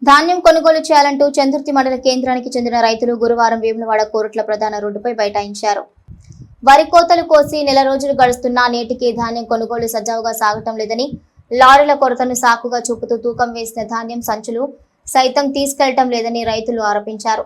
ధాన్యం కొనుగోలు చేయాలంటూ చందుర్తి మండల కేంద్రానికి చెందిన రైతులు గురువారం వేములవాడ కోరుట్ల ప్రధాన రోడ్డుపై బైఠాయించారు. వరి కోతలు కోసి నెల రోజులు గడుస్తున్నా నేటికి ధాన్యం కొనుగోలు సజావుగా సాగటం లేదని, లారీల కొరతను సాకుగా చూపుతూ తూకం వేసిన ధాన్యం సంచులు సైతం తీసుకెళ్లటం లేదని రైతులు ఆరోపించారు.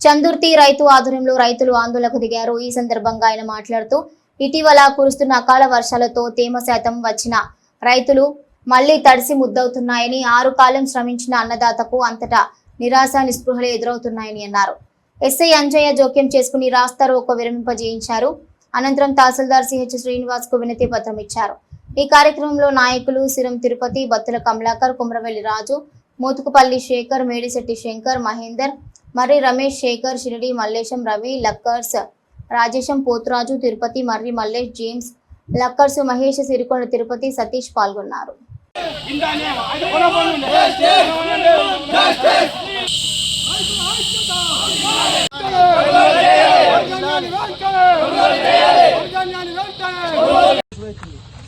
చందుర్తి రైతు ఆధ్వర్యంలో రైతులు ఆందోళనకు దిగారు. ఈ సందర్భంగా ఆయన మాట్లాడుతూ, ఇటీవల కురుస్తున్న అకాల వర్షాలతో తేమ శాతం వచ్చిన రైతులు మళ్లీ తడిసి ముద్దవుతున్నాయని, 6 కాలం శ్రమించిన అన్నదాతకు అంతటా నిరాశ నిస్పృహలు ఎదురవుతున్నాయని అన్నారు. ఎస్ఐ అంజయ్య జోక్యం చేసుకుని రాస్తారోకో విరమింపజేయించారు. అనంతరం తహసీల్దార్ సిహెచ్ శ్రీనివాస్ కు వినతి పత్రం ఇచ్చారు. ఈ కార్యక్రమంలో నాయకులు సిరం తిరుపతి, బత్తుల కమలాకర్, కుమ్రవెల్లి రాజు, మోతుకుపల్లి శేఖర్, మేడిశెట్టి శంకర్, మహేందర్, మర్రి రమేష్, శేఖర్, షిరిడి మల్లేశం, రవి, లక్కర్స్ రాజేశం, పోతురాజు, తిరుపతి, మర్రి మల్లేష్, జేమ్స్, లక్కర్స్, మహేష్, సిరికొండ తిరుపతి, సతీష్ పాల్గొన్నారు.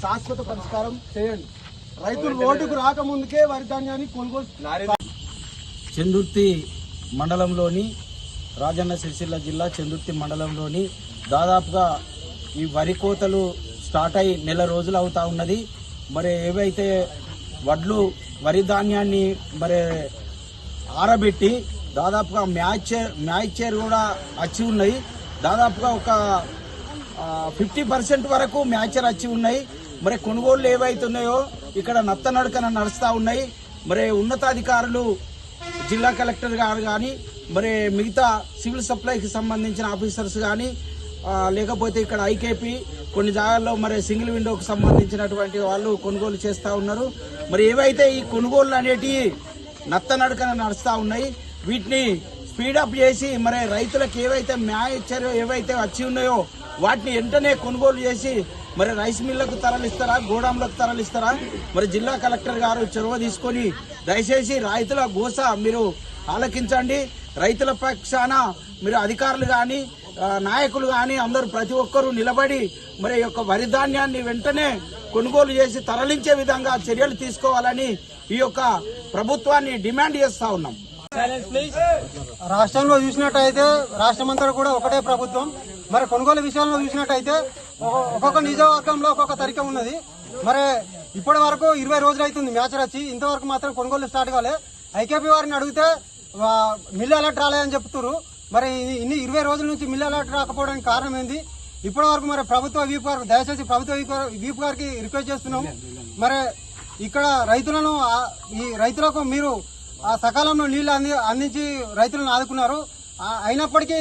శాశ్వత పరిష్కారం చేయండి. రైతులు రోడ్డుకు రాకముందుకే వరి ధాన్యాన్ని కొనుగోలు. చందుర్తి మండలంలోని రాజన్న సిరిసిల్ల జిల్లా చందుర్తి మండలంలోని దాదాపుగా ఈ వరి కోతలు స్టార్ట్ అయి నెల రోజులు అవుతా ఉన్నది. మరి ఏవైతే వడ్లు వరి ధాన్యాన్ని మరి ఆరబెట్టి దాదాపుగా మ్యాచర్ కూడా వచ్చి ఉన్నాయి. దాదాపుగా ఒక 50% వరకు మ్యాచర్ వచ్చి ఉన్నాయి. మరి కొనుగోళ్లు ఏవైతున్నాయో ఇక్కడ నత్తనడకన నడుస్తూ ఉన్నాయి. మరి ఉన్నతాధికారులు జిల్లా కలెక్టర్ గారు కానీ, మరి మిగతా సివిల్ సప్లైకి సంబంధించిన ఆఫీసర్స్ కానీ, లేకపోతే ఇక్కడ ఐకేపీ కొన్ని జాగాల్లో మరి సింగిల్ విండోకి సంబంధించినటువంటి వాళ్ళు కొనుగోలు చేస్తూ ఉన్నారు. మరి ఏవైతే ఈ కొనుగోళ్లు అనేటివి నత్తనడకన నడుస్తూ ఉన్నాయి, వీటిని స్పీడప్ చేసి మరి రైతులకు ఏవైతే మ్యాచర్ ఏవైతే వచ్చి ఉన్నాయో వాటిని వెంటనే కొనుగోలు చేసి మరి రైస్ మిల్లకు తరలిస్తారా, గోడాంలకు తరలిస్తారా? మరి జిల్లా కలెక్టర్ గారు చొరవ తీసుకొని దయచేసి రైతుల గోస మీరు ఆలకించండి. రైతుల పక్షాన మీరు అధికారులు కానీ, నాయకులు కానీ అందరూ ప్రతి ఒక్కరూ నిలబడి మరి యొక్క వరి ధాన్యాన్ని వెంటనే కొనుగోలు చేసి తరలించే విధంగా చర్యలు తీసుకోవాలని ఈ యొక్క ప్రభుత్వాన్ని డిమాండ్ చేస్తా ఉన్నాం. రాష్ట్రంలో చూసినట్టయితే రాష్ట్రమంతా కూడా ఒకటే ప్రభుత్వం. మరి కొనుగోలు విషయంలో చూసినట్టయితే ఒక్కొక్క నియోజకవర్గంలో ఒక్కొక్క తరిక ఉన్నది. మరి ఇప్పటి వరకు 20 రోజులు అవుతుంది మ్యాచర్ వచ్చి, ఇంతవరకు మాత్రం కొనుగోలు స్టార్ట్ కాలే. ఐకేపీ వారిని అడిగితే మిల్లు అలర్ట్ రాలేదని చెప్తున్నారు. మరి ఇన్ని 20 రోజుల నుంచి మిల్లు అలర్ట్ రాకపోవడానికి కారణం ఏంది? ఇప్పటి వరకు మరి ప్రభుత్వ వీపు గారు, దయచేసి ప్రభుత్వ వీపు గారికి రిక్వెస్ట్ చేస్తున్నాము. మరి ఇక్కడ రైతులకు మీరు సకాలంలో నీళ్లు అందించి రైతులను ఆదుకున్నారు. అయినప్పటికీ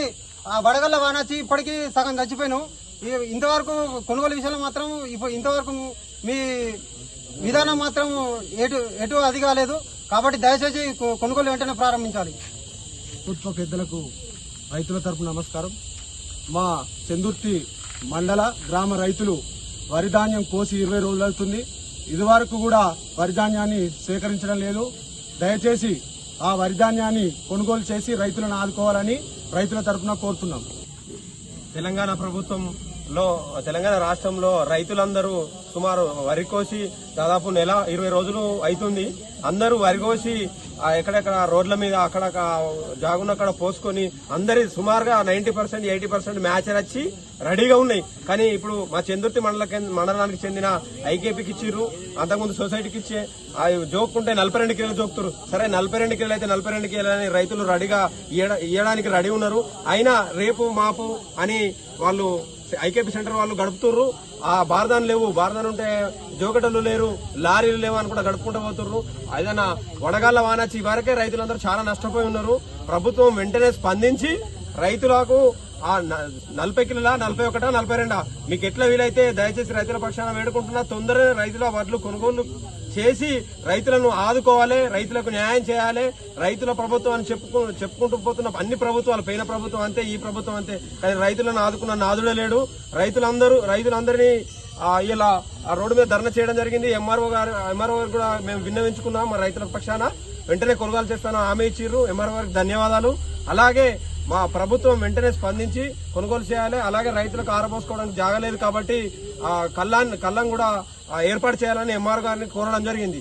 వడగళ్ల వానొచ్చి ఇప్పటికీ సగం చచ్చిపోయినాం. ఇంతవరకు కొనుగోలు విషయంలో మాత్రం ఇంతవరకు మీ విధానం మాత్రం ఎటు అది కాలేదు. కాబట్టి దయచేసి కొనుగోలు వెంటనే ప్రారంభించాలి. ప్రభుత్వ పెద్దలకు రైతుల తరపున నమస్కారం. మా చందుర్తి మండల గ్రామ రైతులు వరి ధాన్యం కోసి 20 రోజులు అవుతుంది. ఇదివరకు కూడా వరి ధాన్యాన్ని సేకరించడం లేదు. దయచేసి ఆ వరి ధాన్యాన్ని కొనుగోలు చేసి రైతులను ఆదుకోవాలని రైతుల తరపున కోరుతున్నాం. తెలంగాణ రాష్ట్రంలో రైతులందరూ సుమారు వరి కోసి దాదాపు నెల 20 రోజులు అవుతుంది. అందరూ వరి కోసి ఎక్కడెక్కడ రోడ్ల మీద అక్కడ జాగున్నక్కడ పోసుకొని అందరి సుమారుగా 90% 80% మ్యాచర్ వచ్చి రెడీగా ఉన్నాయి. కానీ ఇప్పుడు మా చందుర్తి మండలానికి చెందిన ఐకేపీకి ఇచ్చిర్రు, అంతకుముందు సొసైటీకి ఇచ్చే జోక్కుంటే 42 కిలోలు జోకుతారు. సరే 42 కిలోలు అయితే 42 కిలోలని రైతులు రెడీగా ఇయ్యడానికి రెడీ ఉన్నారు. అయినా రేపు మాపు అని వాళ్ళు ఐకేపీ సెంటర్ వాళ్ళు గడుపుతుర్రు. ఆ బార్దాన్ లేవు, బార్దాన్ ఉంటే జోకటలు లేరు, లారీలు లేవు అని కూడా గడుపుకుంటూ పోతుర్రు. ఏదైనా వడగాళ్ల వానొచ్చి వరకే రైతులందరూ చాలా నష్టపోయి ఉన్నారు. ప్రభుత్వం వెంటనే స్పందించి రైతులకు ఆ 40 కిలోల 41 42 మీకు ఎట్లా వీలైతే దయచేసి రైతుల పక్షాన వేడుకుంటున్నా. తొందరగా రైతుల వడ్లు కొనుగోలు చేసి రైతులను ఆదుకోవాలి, రైతులకు న్యాయం చేయాలి. రైతుల ప్రభుత్వం అని చెప్పుకుంటూ పోతున్న అన్ని ప్రభుత్వాలు, పైన ప్రభుత్వం అంతే, ఈ ప్రభుత్వం అంతే, కానీ రైతులను ఆదుకున్న నాదుడే లేడు. రైతులందరినీ ఇలా రోడ్డు మీద ధర్నా చేయడం జరిగింది. ఎంఆర్ఓ గారు కూడా మేము విన్నవించుకున్నాం. మా రైతుల పక్షాన వెంటనే కొనుగోలు చేస్తాను హామీ ఇచ్చిర్రు. ఎంఆర్ఓ గారికి ధన్యవాదాలు. అలాగే మా ప్రభుత్వం వెంటనే స్పందించి కొనుగోలు చేయాలి. అలాగే రైతులకు ఆరబోసుకోవడానికి జాగలేదు కాబట్టి కళ్ళం కూడా ఏర్పాటు చేయాలని ఎంఆర్ గారిని కోరడం జరిగింది.